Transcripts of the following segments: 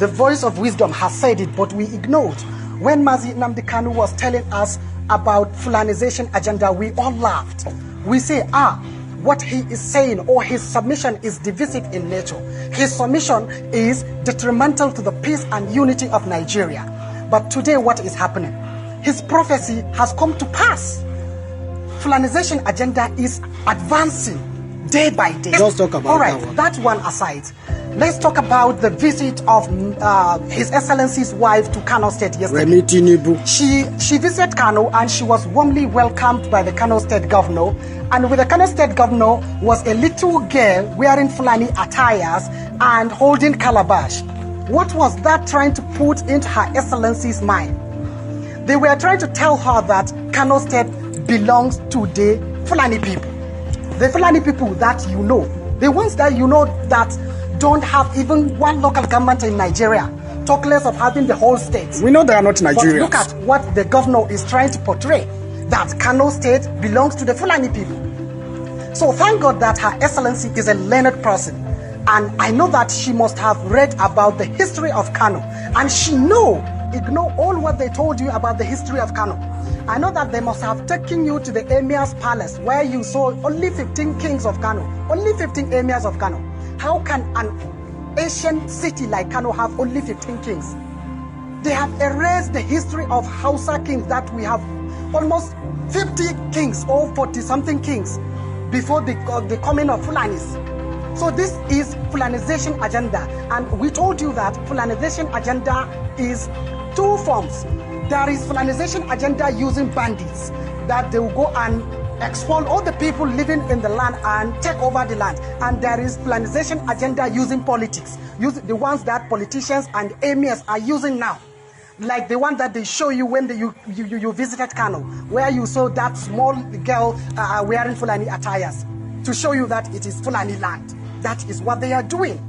The voice of wisdom has said it, but we ignored. When Mazi Nnamdi Kanu was telling us about Fulanization agenda, we all laughed. We say, what he is saying or his submission is divisive in nature. His submission is detrimental to the peace and unity of Nigeria. But today what is happening? His prophecy has come to pass. Fulanization agenda is advancing day by day. Let's talk about that one aside. Let's talk about the visit of His Excellency's wife to Kano State yesterday. She visited Kano and she was warmly welcomed by the Kano State governor. And with the Kano State governor was a little girl wearing Fulani attires and holding calabash. What was that trying to put into Her Excellency's mind? They were trying to tell her that Kano State belongs to the Fulani people. The Fulani people that you know. The ones that you know that don't have even one local government in Nigeria. Talk less of having the whole state. We know they are not Nigerians. But look at what the governor is trying to portray. That Kano State belongs to the Fulani people. So thank God that Her Excellency is a learned person. And I know that she must have read about the history of Kano. And she ignore all what they told you about the history of Kano. I know that they must have taken you to the Emir's palace where you saw only 15 kings of Kano, only 15 Emirs of Kano. How can an Asian city like Kano have only 15 kings? They have erased the history of Hausa kings that we have almost 50 kings or 40-something kings before the coming of Fulanis. So this is Fulanization agenda, and we told you that Fulanization agenda is two forms. There is Fulanization agenda using bandits, that they will go and expel all the people living in the land and take over the land. And there is Fulanization agenda using politics, the ones that politicians and emirs are using now. Like the one that they show you when you visited Kano, where you saw that small girl wearing Fulani attires, to show you that it is Fulani land. That is what they are doing.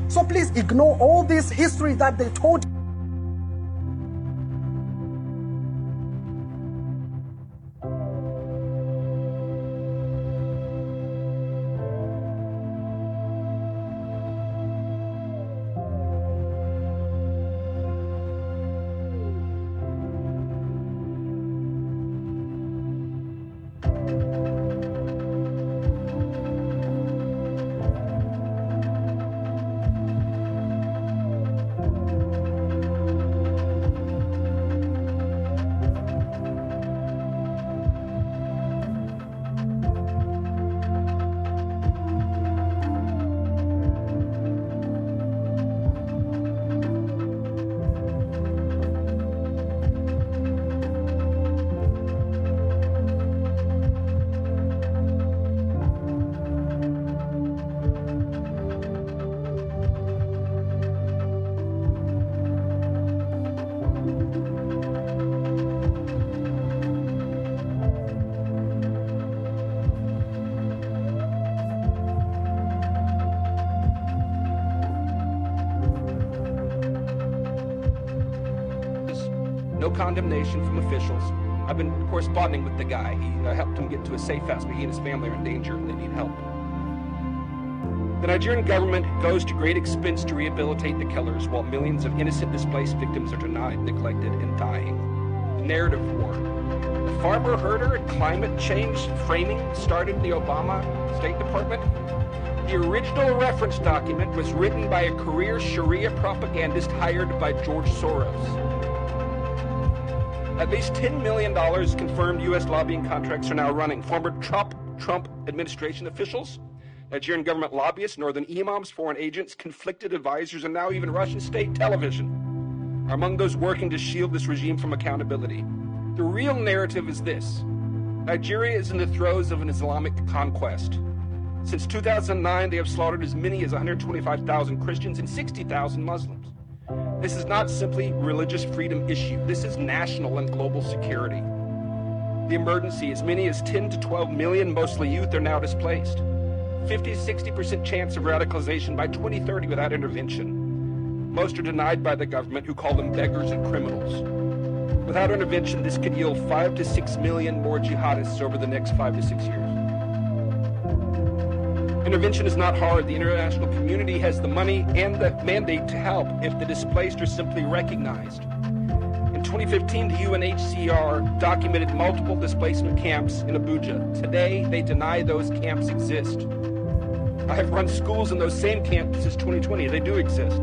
So please ignore all this history that they told you. No condemnation from officials. I've been corresponding with the guy. He helped him get to a safe house, but he and his family are in danger and they need help. The Nigerian government goes to great expense to rehabilitate the killers, while millions of innocent displaced victims are denied, neglected, and dying. The narrative war. The farmer herder and climate change framing started in the Obama State Department. The original reference document was written by a career Sharia propagandist hired by George Soros. At least $10 million confirmed U.S. lobbying contracts are now running. Former Trump administration officials, Nigerian government lobbyists, northern imams, foreign agents, conflicted advisors, and now even Russian state television are among those working to shield this regime from accountability. The real narrative is this. Nigeria is in the throes of an Islamic conquest. Since 2009, they have slaughtered as many as 125,000 Christians and 60,000 Muslims. This is not simply a religious freedom issue. This is national and global security. The emergency, as many as 10 to 12 million, mostly youth, are now displaced. 50 to 60% chance of radicalization by 2030 without intervention. Most are denied by the government, who call them beggars and criminals. Without intervention, this could yield 5 to 6 million more jihadists over the next 5 to 6 years. Intervention is not hard. The international community has the money and the mandate to help if the displaced are simply recognized. In 2015, the UNHCR documented multiple displacement camps in Abuja. Today, they deny those camps exist. I have run schools in those same camps since 2020. They do exist.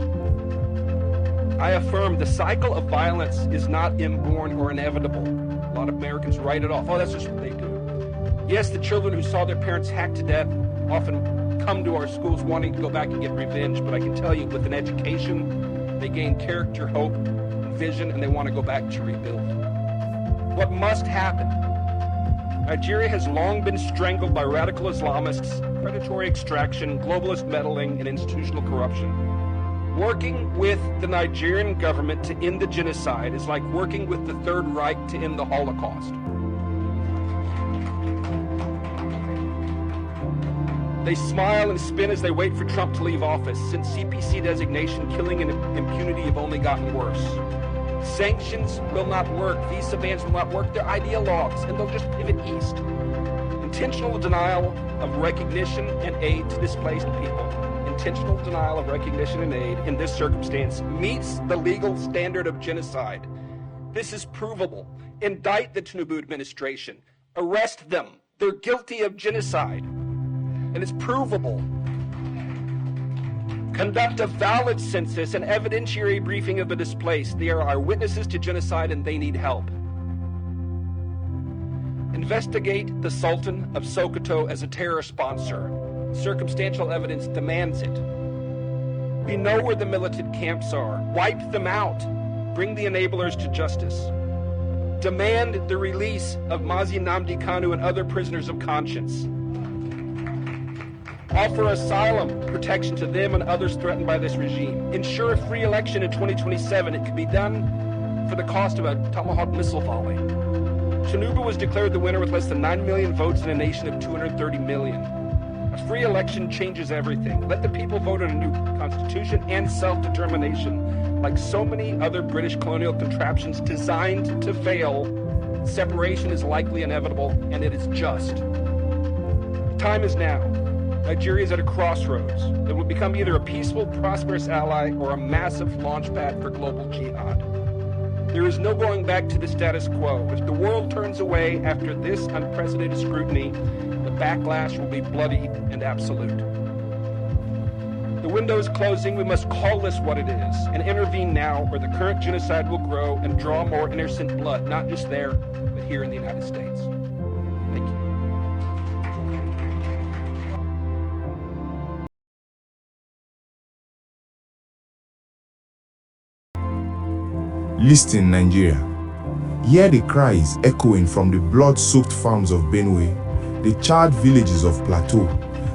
I affirm the cycle of violence is not inborn or inevitable. A lot of Americans write it off. Oh, that's just what they do. Yes, the children who saw their parents hacked to death often come to our schools wanting to go back and get revenge, but I can tell you with an education, they gain character, hope, and vision, and they want to go back to rebuild. What must happen? Nigeria has long been strangled by radical Islamists, predatory extraction, globalist meddling, and institutional corruption. Working with the Nigerian government to end the genocide is like working with the Third Reich to end the Holocaust. They smile and spin as they wait for Trump to leave office. Since CPC designation, killing and impunity have only gotten worse. Sanctions will not work. Visa bans will not work. They're ideologues, and they'll just pivot east. Intentional denial of recognition and aid to displaced people. Intentional denial of recognition and aid in this circumstance meets the legal standard of genocide. This is provable. Indict the Tinubu administration. Arrest them. They're guilty of genocide. And it's provable. Conduct a valid census and evidentiary briefing of the displaced. They are our witnesses to genocide and they need help. Investigate the Sultan of Sokoto as a terror sponsor. Circumstantial evidence demands it. We know where the militant camps are. Wipe them out. Bring the enablers to justice. Demand the release of Mazi Nnamdi Kanu and other prisoners of conscience. Offer asylum protection to them and others threatened by this regime. Ensure a free election in 2027. It can be done for the cost of a Tomahawk missile volley. Tinubu was declared the winner with less than 9 million votes in a nation of 230 million. A free election changes everything. Let the people vote on a new constitution and self-determination. Like so many other British colonial contraptions designed to fail, separation is likely inevitable, and it is just. The time is now. Nigeria is at a crossroads. It will become either a peaceful, prosperous ally or a massive launchpad for global jihad. There is no going back to the status quo. If the world turns away after this unprecedented scrutiny, the backlash will be bloody and absolute. The window is closing. We must call this what it is and intervene now, or the current genocide will grow and draw more innocent blood, not just there, but here in the United States. Thank you. Listen, Nigeria. Hear the cries echoing from the blood-soaked farms of Benue, the charred villages of Plateau,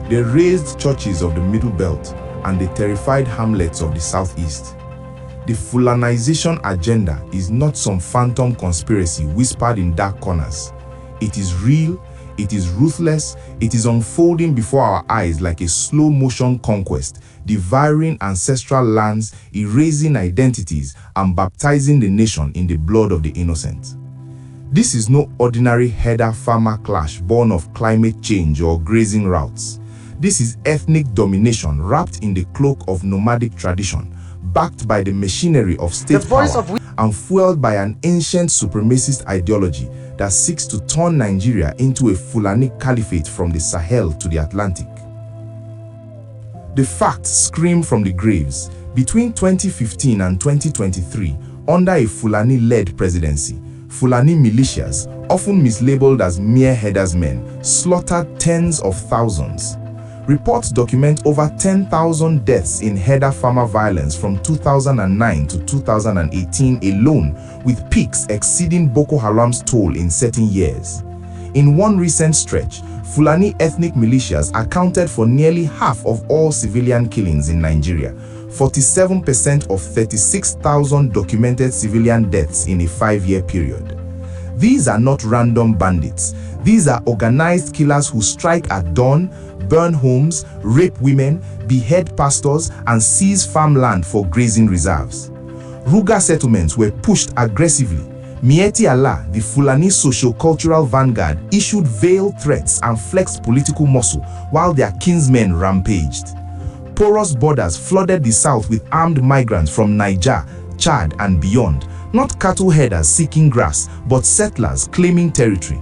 the razed churches of the Middle Belt, and the terrified hamlets of the Southeast. The Fulanization agenda is not some phantom conspiracy whispered in dark corners. It is real, it is ruthless, it is unfolding before our eyes like a slow-motion conquest, devouring ancestral lands, erasing identities, and baptizing the nation in the blood of the innocent. This is no ordinary herder-farmer clash born of climate change or grazing routes. This is ethnic domination wrapped in the cloak of nomadic tradition, backed by the machinery of state power, and fueled by an ancient supremacist ideology that seeks to turn Nigeria into a Fulani caliphate from the Sahel to the Atlantic. The facts scream from the graves. Between 2015 and 2023, under a Fulani-led presidency, Fulani militias, often mislabeled as mere herdersmen, slaughtered tens of thousands. Reports document over 10,000 deaths in herder-farmer violence from 2009 to 2018 alone, with peaks exceeding Boko Haram's toll in certain years. In one recent stretch, Fulani ethnic militias accounted for nearly half of all civilian killings in Nigeria, 47% of 36,000 documented civilian deaths in a 5-year period. These are not random bandits. These are organized killers who strike at dawn, burn homes, rape women, behead pastors, and seize farmland for grazing reserves. Ruga settlements were pushed aggressively. Miyetti Allah, the Fulani socio-cultural vanguard, issued veiled threats and flexed political muscle while their kinsmen rampaged. Porous borders flooded the south with armed migrants from Niger, Chad, and beyond, not cattle herders seeking grass, but settlers claiming territory.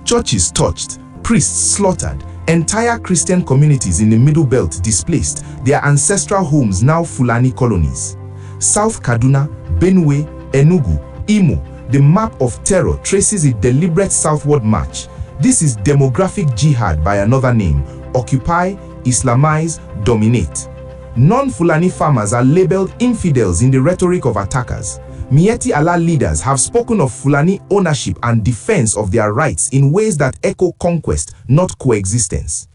Churches touched, priests slaughtered, entire Christian communities in the Middle Belt displaced, their ancestral homes now Fulani colonies. South Kaduna, Benue, Enugu, Imo, the map of terror traces a deliberate southward march. This is demographic jihad by another name: occupy, Islamize, dominate. Non-Fulani farmers are labeled infidels in the rhetoric of attackers. Miyetti Allah leaders have spoken of Fulani ownership and defense of their rights in ways that echo conquest, not coexistence.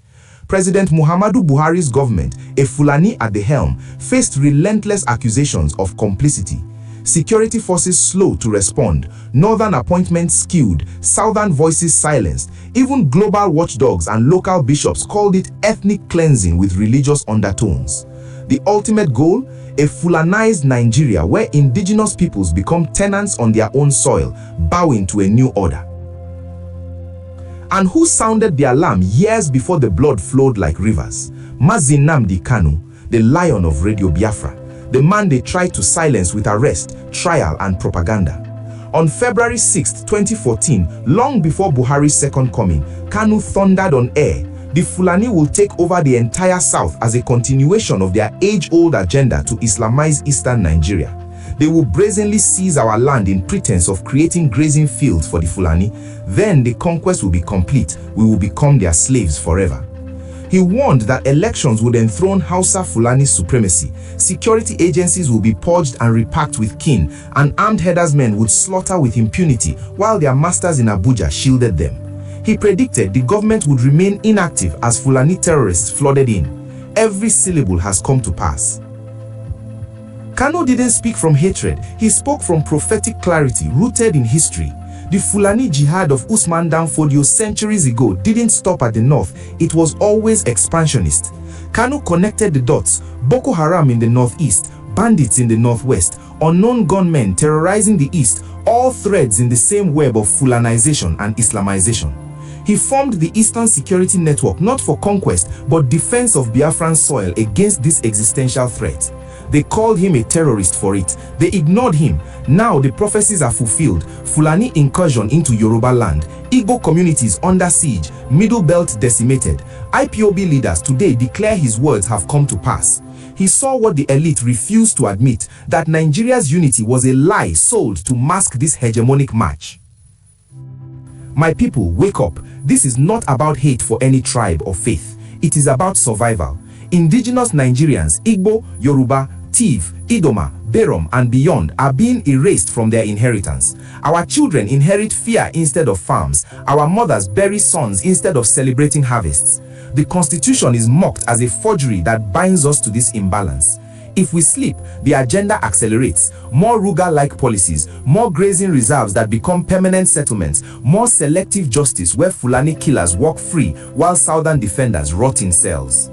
President Muhammadu Buhari's government, a Fulani at the helm, faced relentless accusations of complicity. Security forces slow to respond, northern appointments skewed, southern voices silenced. Even global watchdogs and local bishops called it ethnic cleansing with religious undertones. The ultimate goal? A Fulanized Nigeria where indigenous peoples become tenants on their own soil, bowing to a new order. And who sounded the alarm years before the blood flowed like rivers? Mazi Nnamdi Kanu, the lion of Radio Biafra, the man they tried to silence with arrest, trial, and propaganda. On February 6, 2014, long before Buhari's second coming, Kanu thundered on air, the Fulani will take over the entire south as a continuation of their age-old agenda to Islamize eastern Nigeria. They will brazenly seize our land in pretense of creating grazing fields for the Fulani. Then the conquest will be complete. We will become their slaves forever. He warned that elections would enthrone Hausa Fulani supremacy, security agencies will be purged and repacked with kin, and armed herdersmen would slaughter with impunity while their masters in Abuja shielded them. He predicted the government would remain inactive as Fulani terrorists flooded in. Every syllable has come to pass. Kanu didn't speak from hatred, he spoke from prophetic clarity rooted in history. The Fulani jihad of Usman Dan Fodio centuries ago didn't stop at the north, it was always expansionist. Kanu connected the dots: Boko Haram in the northeast, bandits in the northwest, unknown gunmen terrorizing the east, all threads in the same web of Fulanization and Islamization. He formed the Eastern Security Network not for conquest, but defense of Biafran soil against this existential threat. They called him a terrorist for it. They ignored him. Now the prophecies are fulfilled. Fulani incursion into Yoruba land, Igbo communities under siege, Middle Belt decimated. IPOB leaders today declare his words have come to pass. He saw what the elite refused to admit, that Nigeria's unity was a lie sold to mask this hegemonic march. My people, wake up. This is not about hate for any tribe or faith. It is about survival. Indigenous Nigerians, Igbo, Yoruba, Tiv, Idoma, Berom, and beyond are being erased from their inheritance. Our children inherit fear instead of farms. Our mothers bury sons instead of celebrating harvests. The Constitution is mocked as a forgery that binds us to this imbalance. If we sleep, the agenda accelerates. More Ruga-like policies, more grazing reserves that become permanent settlements, more selective justice where Fulani killers walk free while southern defenders rot in cells.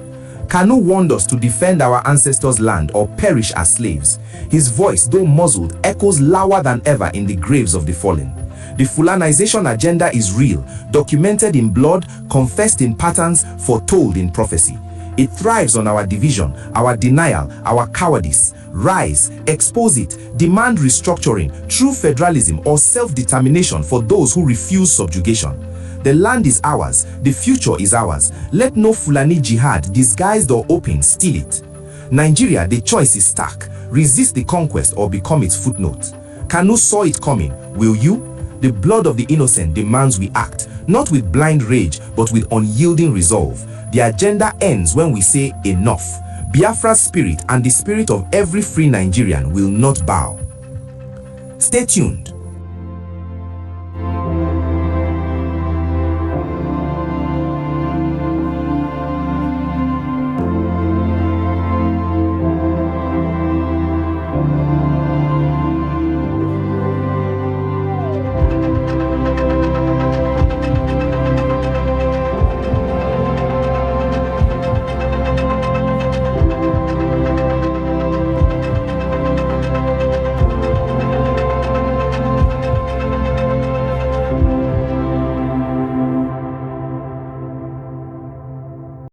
Kanu warned us to defend our ancestors' land or perish as slaves. His voice, though muzzled, echoes louder than ever in the graves of the fallen. The Fulanization agenda is real, documented in blood, confessed in patterns, foretold in prophecy. It thrives on our division, our denial, our cowardice. Rise, expose it, demand restructuring, true federalism or self-determination for those who refuse subjugation. The land is ours, the future is ours. Let no Fulani jihad, disguised or open, steal it. Nigeria, the choice is stark. Resist the conquest or become its footnote. Kanu saw it coming. Will you? The blood of the innocent demands we act, not with blind rage, but with unyielding resolve. The agenda ends when we say enough. Biafra's spirit and the spirit of every free Nigerian will not bow. Stay tuned.